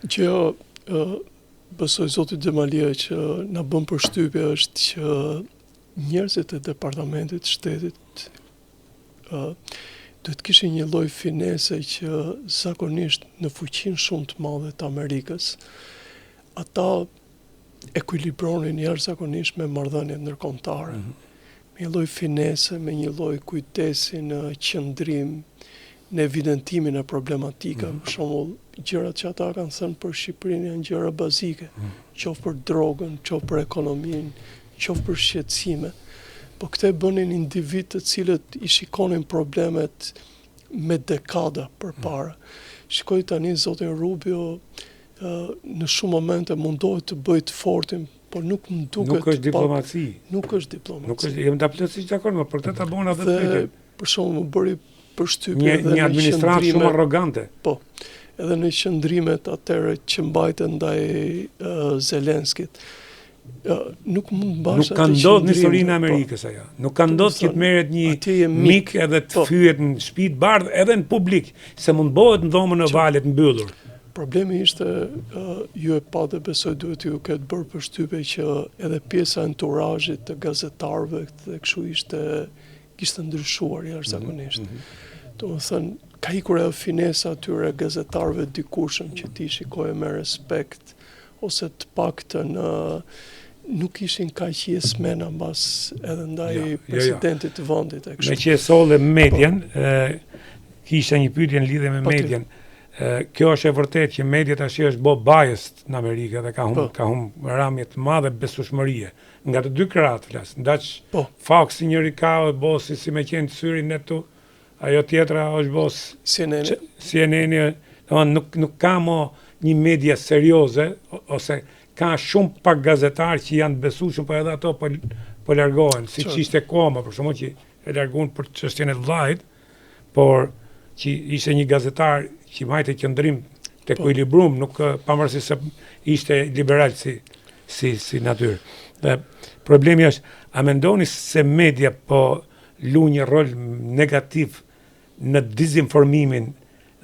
Gjë besoj zoti Xhemalia që na bën përshtypje është që njerëzit e departamentit shtetit duhet kishin një lloj finese që zakonisht në fuqinë shumë të madhe të Amerikës ata ekuilibronin jashtëzakonisht me marrëdhëniet ndërkombëtare. Me një lloj finese, me një lloj kujdesi në qëndrim, në evidentimin e problematikave, për shembull, gjërat që ata kanë thënë për Shqipërinë janë gjëra bazike, qoftë për drogën, qoftë për ekonominë, qoftë për shqetësime. Po këte bënin individ të cilët i shikonin problemet me dekada përpara. Shikoj tani zotin Rubio në shumë momente mundohet të bëjë të fortin, por nuk më duket. Nuk është diplomaci. Nuk është diplomaci. Nuk është, jam plotësisht dakord, por këtë ta bën atë dhe për shembull më bëri përshtypje një administratë shumë arrogante. Po. Edhe në qëndrimet atëre që mbajtën ndaj Zelenskit. Nuk mund mbash. Nuk ka ndodhur në historinë e Amerikës ajo. Nuk ka ndodhur që të merret një mik edhe të fyhet në shtëpi të bardhë edhe në publik, se mund bëhet në dhomën e valet mbyllur. Problemi ishte ju e pa dhe besoj duhet ju këtë bërë përshtypje që edhe pjesa e enturazhit të gazetarëve dhe kështu kishte ndryshuar jashtëzakonisht. Domethënë ka ikur edhe finesa atyre gazetarëve dikushëm që ti shikoje me respekt ose të paktën nuk ishin kaq jesmena mbas edhe ndaj presidentit të vendit e kështu. Me që e solle median, kisha një pyetje në lidhje me median. Kjo është e vërtetë që media tash është bo biased në Amerikë dhe ka humbur ramje të madhe besueshmërie nga të dy krahët flas. Ndaç Fox njëri ka bosi si me qenë syrin ne tu, ajo tjetra është bos CNN, nuk ka mo një media serioze ose ka shumë pak gazetarë që janë besueshëm, po edhe ato po largohen, siç ishte Koma për shkakun që e larguan për çështjen e vllajt, por që ishte një gazetar që majte qëndrim të ekuilibrum, nuk pavarësisht se ishte liberal si natyrë. Dhe problemi është, a mendoni se media po lu një rol negativ në dezinformimin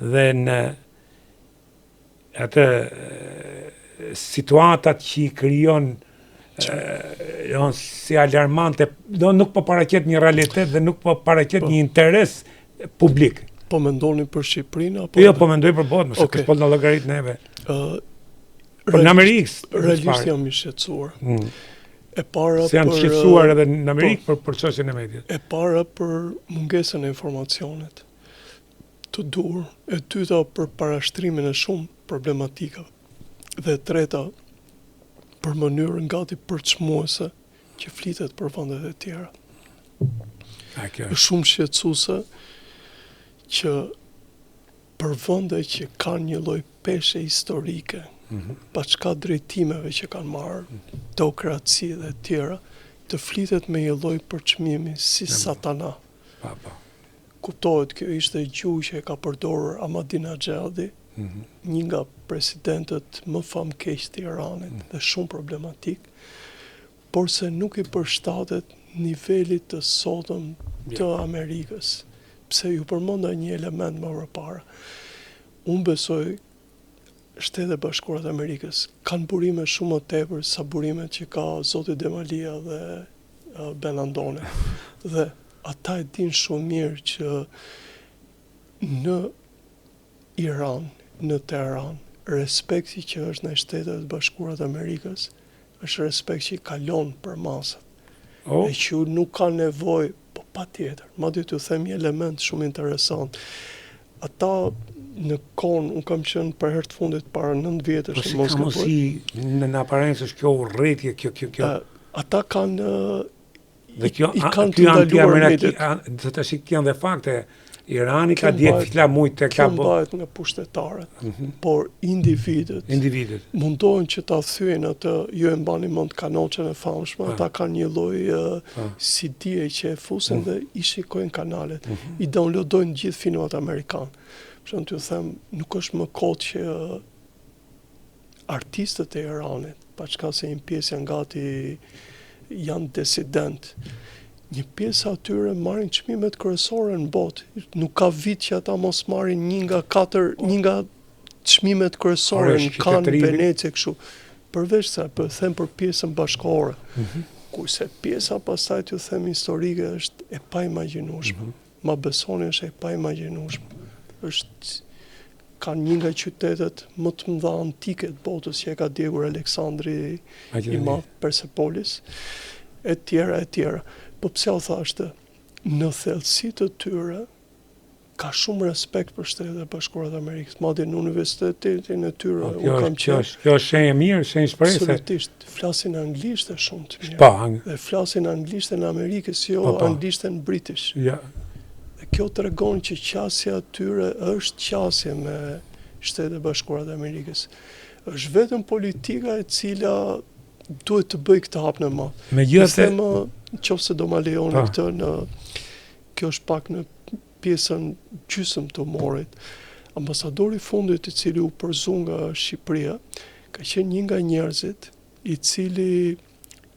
dhe në atë situatat që i krijon si alarmante, nuk po paraqet një realitet dhe nuk po paraqet një interes publik. Po mendoni për Shqipërinë apo? Jo, po mendoj për botën, se okay. S'po në llogarit neve. Për në Amerikë. Realisht jam i shqetësuar. E para se janë shqetësuar edhe në Amerikë për çështjen e medias. E para për mungesën e informacionit të dur, e dyta për parashtrimin e shumë problematikave. Dhe e treta për mënyrën gati përçmuese që flitet për vendet e tjera. Është shumë shqetësuese që për vende që kanë një lloj peshe historike, pa çka drejtimeve që kanë marrë, teokraci dhe tjera, të flitet me një lloj përçmimi si satana. Kuptohet, kjo ishte gjuhë që e ka përdorur Ahmadinejadi, një nga presidentët më famkeq të Iranit dhe shumë problematik, por se nuk i përshtatet nivelit të sotëm të Amerikës. Pse ju përmenda një element më përpara. Unë besoj Shtetet e Bashkuara të Amerikës kanë burime shumë më tepër sa burimet që ka zoti Xhemalia dhe Benandone. Dhe ata e dinë shumë mirë që në Iran, në Teheran, respekti që është në Shtetet e Bashkuara të Amerikës është respekt që i kalon për masat. E që nuk ka nevojë patjetër. Madje t'ju them një element shumë interesant. Ata në kohën, unë kam qenë për herë të fundit para 9 vjetësh në Moskë. Po si në aparencë është kjo urrëtie, kjo. Ata kanë dhe kjo ky anti-amerikan, do të shikojnë dhe fakte. Irani ka 10 flamujt të ka bëhet nga pushtetarët, por individët mundohen që ta thyen atë, ju e mbani mend Kanoçën e famshme, ata kanë një lloj si dije që e fusin dhe i shikojnë kanalet, i downloadojnë gjithë filmat amerikan. Për shembull, t'ju them, nuk është më kot që artistët e Iranit, pa çka se një pjesë janë disident. Një pjesë atyre marrin çmimet kryesore në botë. Nuk ka vit që ata mos marrin një nga çmimet kryesore Ore, në është Cannes, qytetërimi. Venecë kështu. Përveç sa po them për pjesën bashkëore. Kurse pjesa pastaj t'ju them historike është e paimagjinueshme. Ma besoni është e paimagjinueshme. Ka një nga qytetet më të mëdha antike të botës që e ka djegur Aleksandri i Madh, Persepolis, e tjera. Po pse o thashtë, në thellësi të tyre ka shumë respekt për Shtetet e Bashkuara të Amerikës, madje në universitetin e tyre u kam Kjo është shenjë e mirë, shenjë shpresë. Absolutisht, flasin anglisht e shumë të mirë. Po, Dhe flasin anglisht e në Amerikës, jo anglisht e në British. Ja. Dhe kjo tregon që qasja tyre është qasje me Shtetet e Bashkuara të Amerikës. Është vetëm politika e cila duhet të bëj këtë hap në madh. Megjithatë, nëse do ma lejoni këtë kjo është pak në pjesën gjysmë të humorit. Ambasadori i fundit i cili u përzu nga Shqipëria ka qenë një nga njerëzit i cili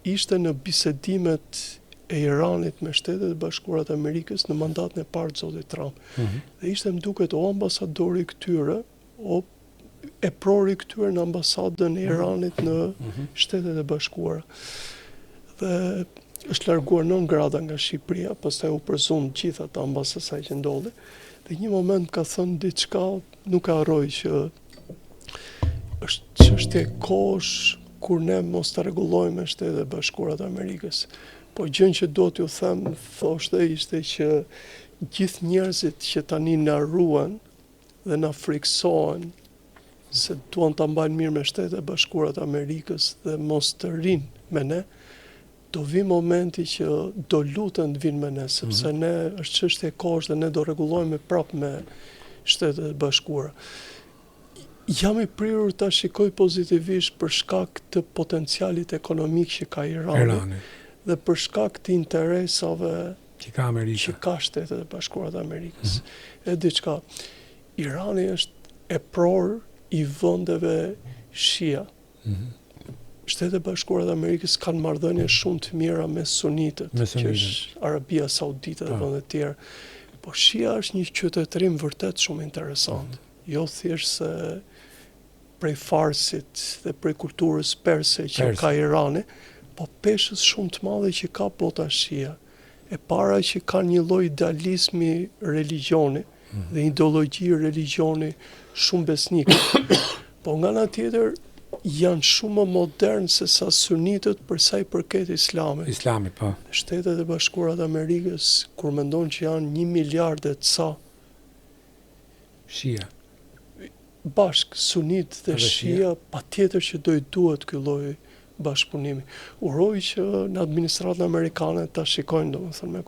ishte në bisedimet e Iranit me Shtetet e Bashkuara të Amerikës në mandatin e parë të zotit Trump. Dhe ishte më duket o ambasadori këtyre, o e prori këtyre në ambasadën e Iranit në Shtetet e Bashkuara. Dhe është larguar non grata nga Shqipëria, pastaj u përzun gjitha të ambasë saj që ndodhi. Dhe një moment ka thënë diçka, nuk e harroj që është çështje kohësh kur ne mos të rregullojmë me Shtetet e Bashkuara të Amerikës. Po gjën që do t'ju them, thoshte, ishte që gjithë njerëzit që tani na ruan dhe na friksohen se duan ta mbajnë mirë me Shtetet e Bashkuara të Amerikës dhe mos të rinë me ne, do vi momenti që do luten të vinë me ne, sepse ne është çështje e kohësh dhe ne do rregullojmë prapë me Shtetet e Bashkuara. Jam i prirur ta shikoj pozitivisht për shkak të potencialit ekonomik që ka Irani dhe për shkak të interesave që ka Shtetet e Bashkuara të Amerikës. E diçka, Irani është e pror i vendeve shia. Shtetet e Bashkuara të Amerikës kanë marrëdhënie shumë të mira me sunitët, që është Arabia Saudite dhe vende të tjera. Po shia është një qytetërim vërtet shumë interesant. Jo thjesht se prej Farsit dhe prej kulturës perse që ka Irani, po peshës shumë të madhe që ka bota shia. E para që ka një lloj idealizmi religioni dhe ideologji religioni shumë besnike. Po nga ana tjetër janë shumë më modern se sa sunitët për sa i përket Islamit. Islamit, po. Shtetet e Bashkuara të Amerikës, kur mendon që janë 1 miliard e ca shia, bashk sunit dhe shia, patjetër që do i duhet ky lloj bashkëpunimi. Uroj që në administratën amerikane ta shikojnë, domethënë me